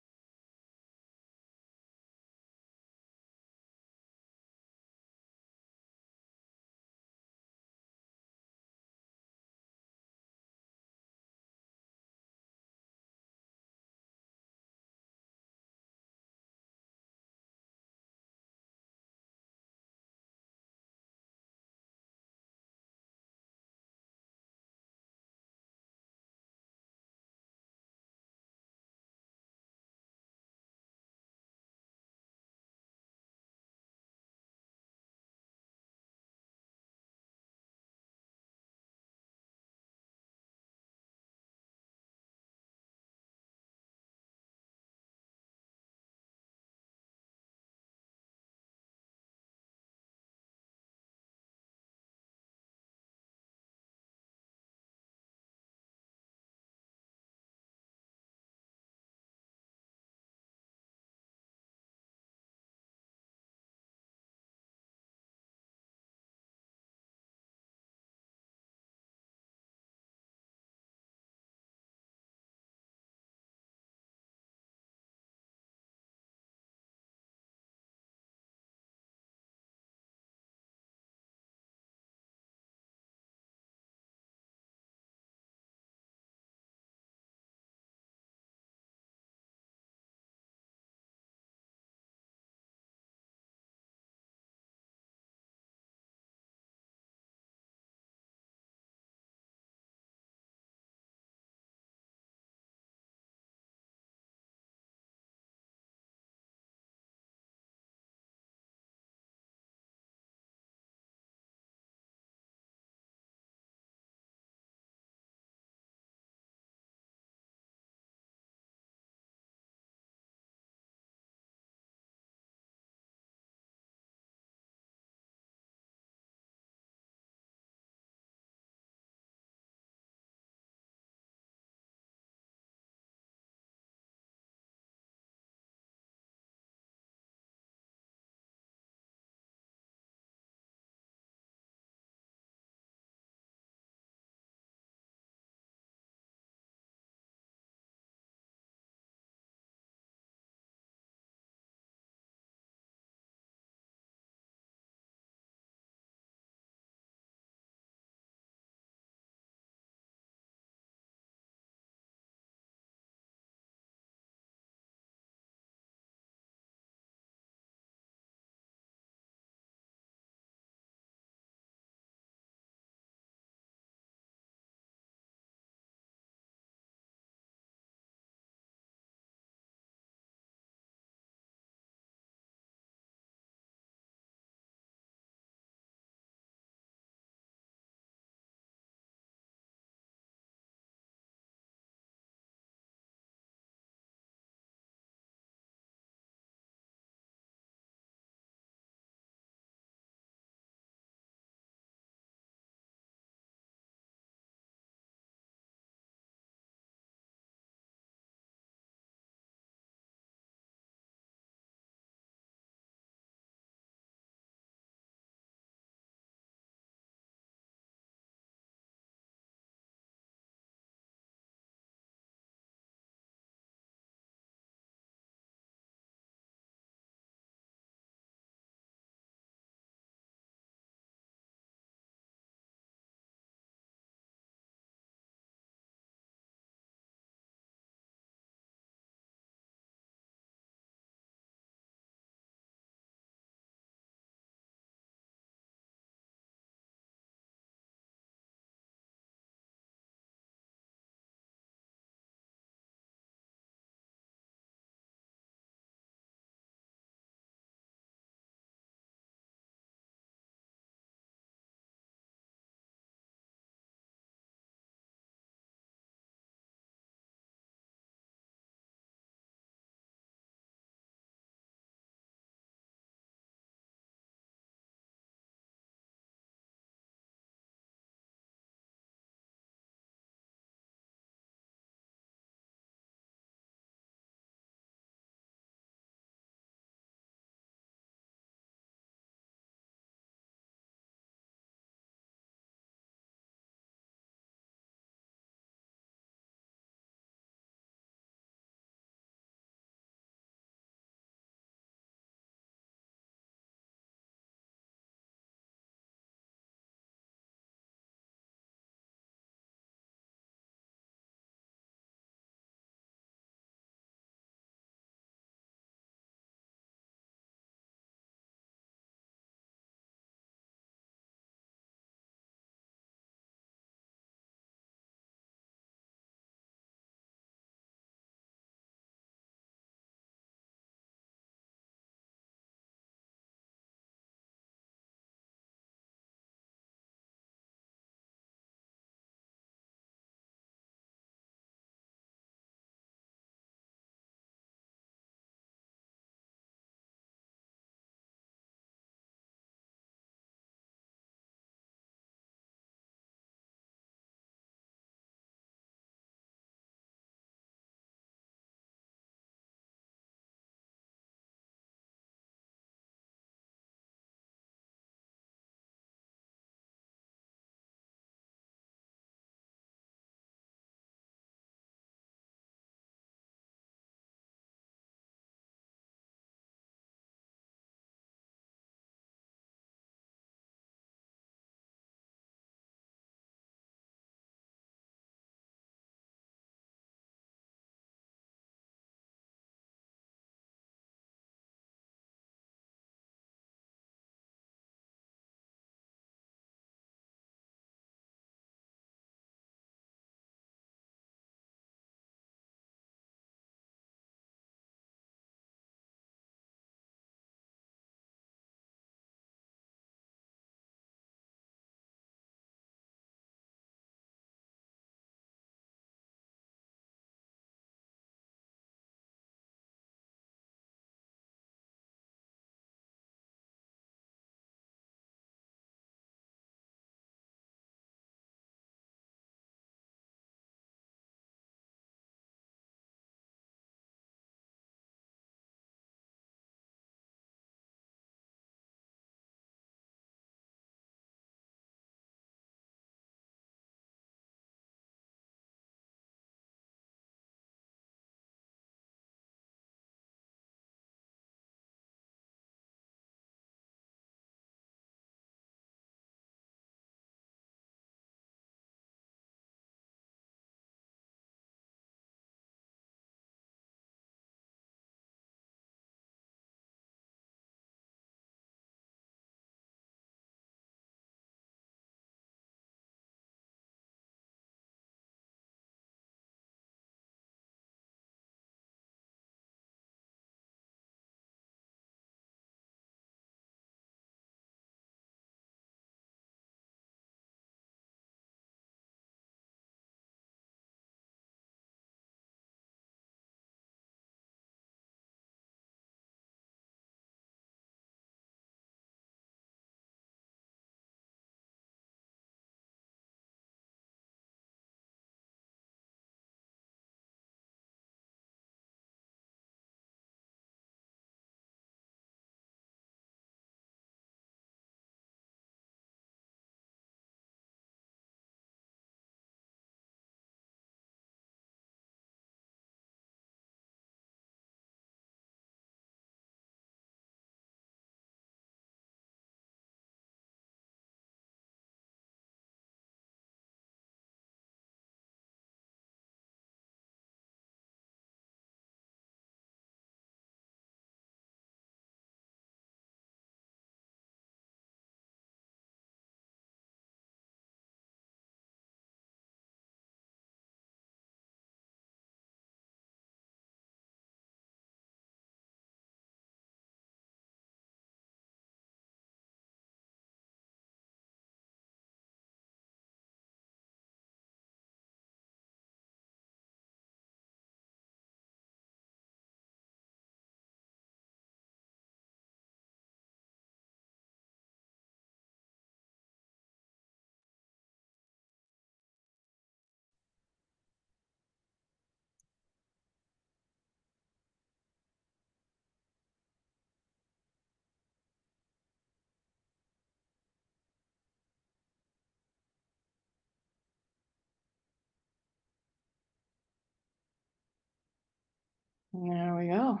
There we go.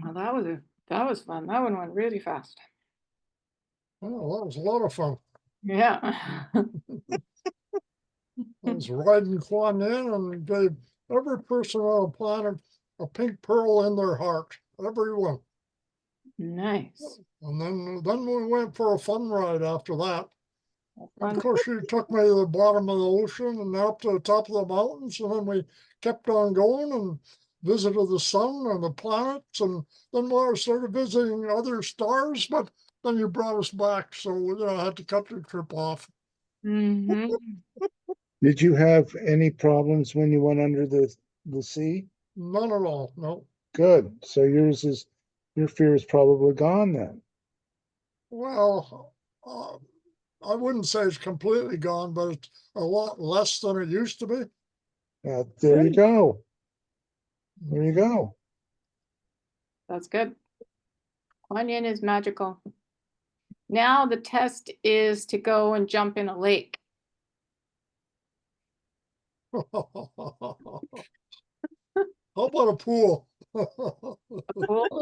Well, that was fun. That one went really fast. Oh, that was a lot of fun. Yeah. I was riding Kuan Yin and gave every person on the planet a pink pearl in their heart. Everyone. Nice. And then we went for a fun ride after that. Fun. Of course, she took me to the bottom of the ocean and up to the top of the mountains, and then we kept on going and visited the sun and the planets, and then we started visiting other stars, but then you brought us back, so I had to cut the trip off. Mhm. Did you have any problems when you went under the sea? None at all, no. Good. So your fear is probably gone then. Well, I wouldn't say it's completely gone, but it's a lot less than it used to be. There you go. There you go. That's good. Kuan Yin is magical. Now the test is to go and jump in a lake. How about a pool? Pool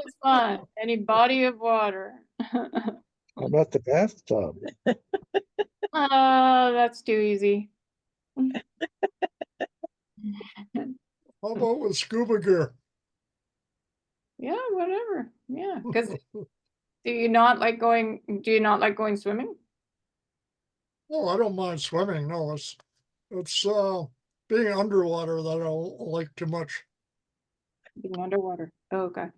is fun. Any body of water. How about the bathtub? Oh, that's too easy. How about with scuba gear? Yeah, whatever. Yeah, because do you not like going swimming? Oh, I don't mind swimming. No, it's being underwater that I don't like too much. Being underwater. Oh, okay.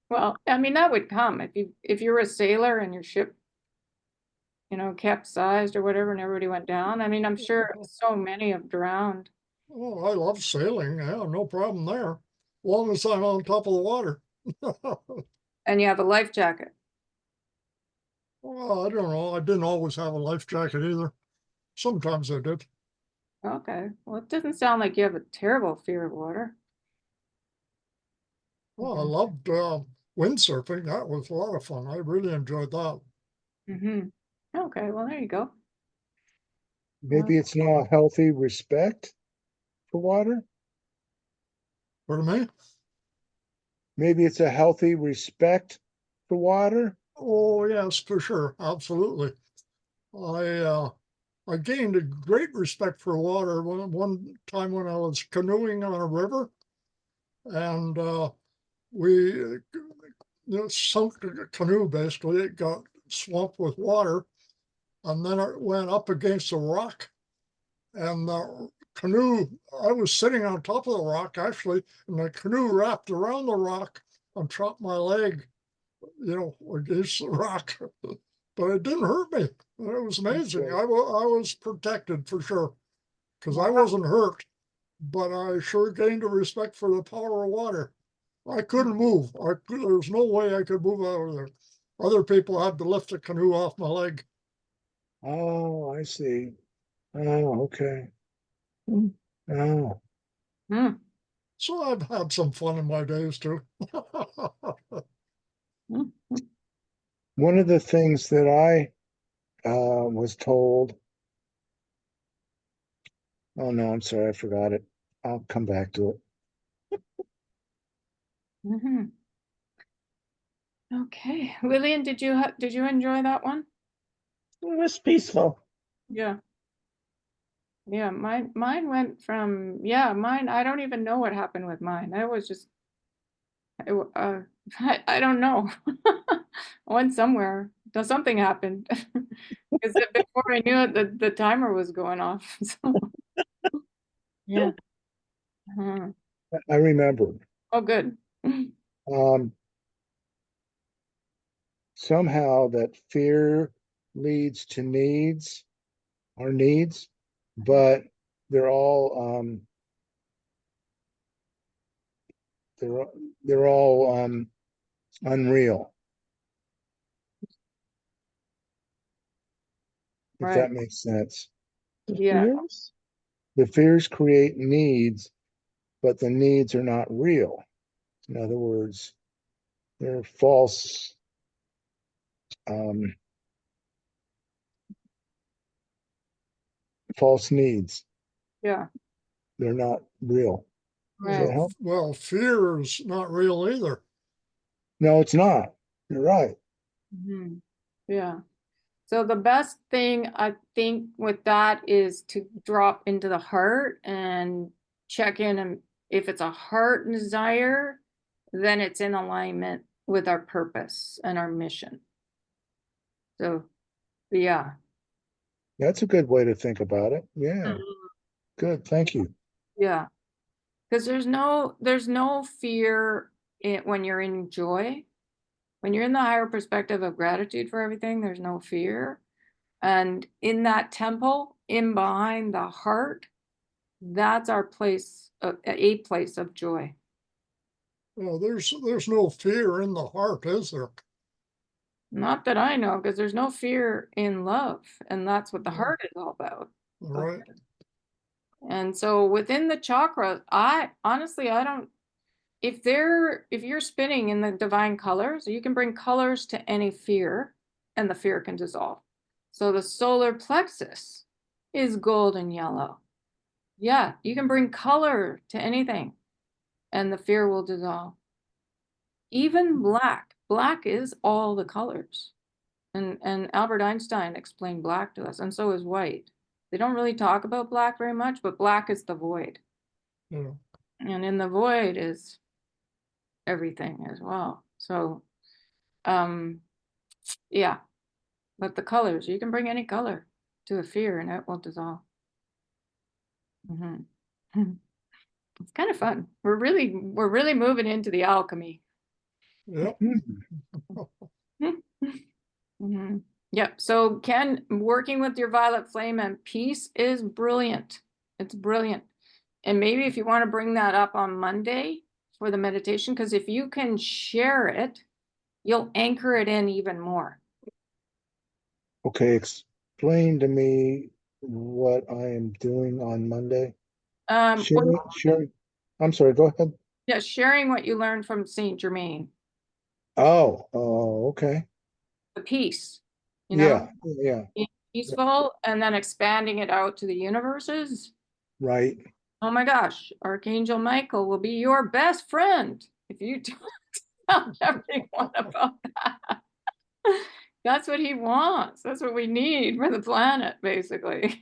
Well, I mean, that would come if you were a sailor and your ship, capsized or whatever and everybody went down. I mean, I'm sure so many have drowned. Oh, I love sailing. Yeah, no problem there. As long as I'm on top of the water. And you have a life jacket. Well, I don't know. I didn't always have a life jacket either. Sometimes I did. Okay. Well, it doesn't sound like you have a terrible fear of water. Well, I loved windsurfing. That was a lot of fun. I really enjoyed that. Mm-hmm. Okay, well, there you go. Maybe it's now a healthy respect for water. Pardon me? Maybe it's a healthy respect for water. Oh, yes, for sure. Absolutely. I gained a great respect for water one time when I was canoeing on a river, and we sunk the canoe basically. It got swamped with water, and then it went up against a rock, and the canoe, I was sitting on top of the rock actually, and the canoe wrapped around the rock and trapped my leg, against the rock. But it didn't hurt me. It was amazing. great. I was protected for sure because I Wow. wasn't hurt, but I sure gained a respect for the power of water. I couldn't move. There was no way I could move out of there. Other people had to lift the canoe off my leg. Oh, I see. Oh, okay. Oh, Hmm. So I've had some fun in my days too. Hmm. one of the things that I was told. Oh no, I'm sorry, I forgot it. I'll come back to it. Mm-hmm. Okay, Lillian, did you enjoy that one? It was peaceful. Yeah. Yeah, mine went from mine. I don't even know what happened with mine. I was just I don't know. I went somewhere. Something happened. Because before I knew it, the timer was going off. So, yeah. Uh-huh. I remember. Oh, good. Um, somehow that fear leads to needs, our needs, but they're all they're they're all unreal, if Right. that makes sense. The Yeah. fears? The fears create needs, but the needs are not real. In other words, they're um, false needs. Yeah. They're not real. Right. Well, fear is not real either. No, it's not. You're right. Mhm. Yeah. So the best thing I think with that is to drop into the heart and check in, and if it's a heart desire, then it's in alignment with our purpose and our mission. So yeah. That's a good way to think about it. Yeah. Mhm. Good. Thank you. Yeah. Because there's no fear when you're in joy. When you're in the higher perspective of gratitude for everything, there's no fear. And in that temple, in behind the heart, that's our place, a place of joy. Well, there's no fear in the heart, is there? Not that I know, because there's no fear in love, and that's what the Yeah. heart is all about. Right. And so within the chakra, I honestly, I don't, if you're spinning in the divine colors, you can bring colors to any fear and the fear can dissolve. So the solar plexus is golden yellow. Yeah, you can bring color to anything and the fear will dissolve. Even black. Black is all the colors. And Albert Einstein explained black to us, and so is white. They don't really talk about black very much, but black is the void. Yeah. And in the void is everything as well. So yeah, but the colors, you can bring any color to a fear and it will dissolve. It's kind of fun. We're really moving into the alchemy. Yep. Yep. So Ken, working with your violet flame and peace is brilliant. It's brilliant. And maybe if you want to bring that up on Monday for the meditation, because if you can share it, you'll anchor it in even more. Okay. Explain to me what I am doing on Monday. Sharing. I'm sorry. Go ahead. Yeah, sharing what you learned from Saint Germain, Oh, okay. the peace, Yeah. being peaceful, and then expanding it out to the universes. Right. Oh my gosh, Archangel Michael will be your best friend if you tell everyone about that. That's what he wants. That's what we need for the planet, basically.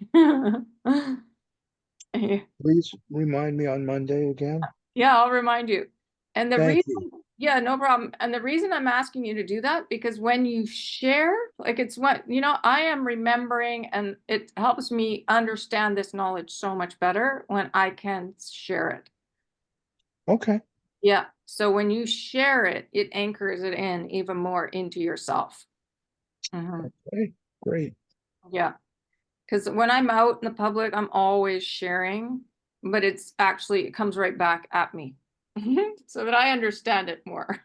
Please remind me on Monday again. Yeah, I'll remind you. And the Thank reason, you. yeah, no problem. And the reason I'm asking you to do that, because when you share, like it's what, I am remembering, and it helps me understand this knowledge so much better when I can share it. Okay. Yeah. So when you share it, it anchors it in even more into yourself. Okay. Great. Yeah. Because when I'm out in the public, I'm always sharing, but it comes right back at me so that I understand it more.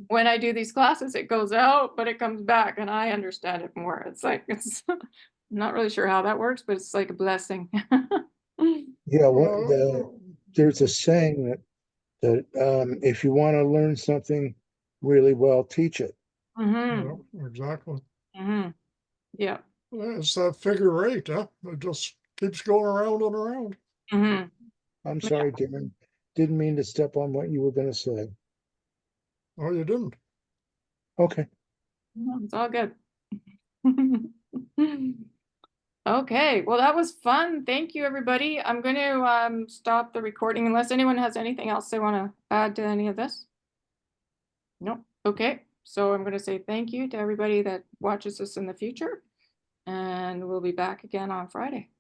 When I do these classes, it goes out, but it comes back and I understand it more. I'm not really sure how that works, but it's like a blessing. Yeah. Well, There's a saying that if you want to learn something really well, teach it. yeah, exactly. Yeah. It's that figure eight, huh? It just keeps going around and around. I'm sorry, Darren. Didn't mean to step on what you were going to say. Oh, you didn't? Okay. It's all good. Okay, well, that was fun. Thank you, everybody. I'm going to stop the recording unless anyone has anything else they want to add to any of this. Nope. Okay, so I'm going to say thank you to everybody that watches this in the future, and we'll be back again on Friday.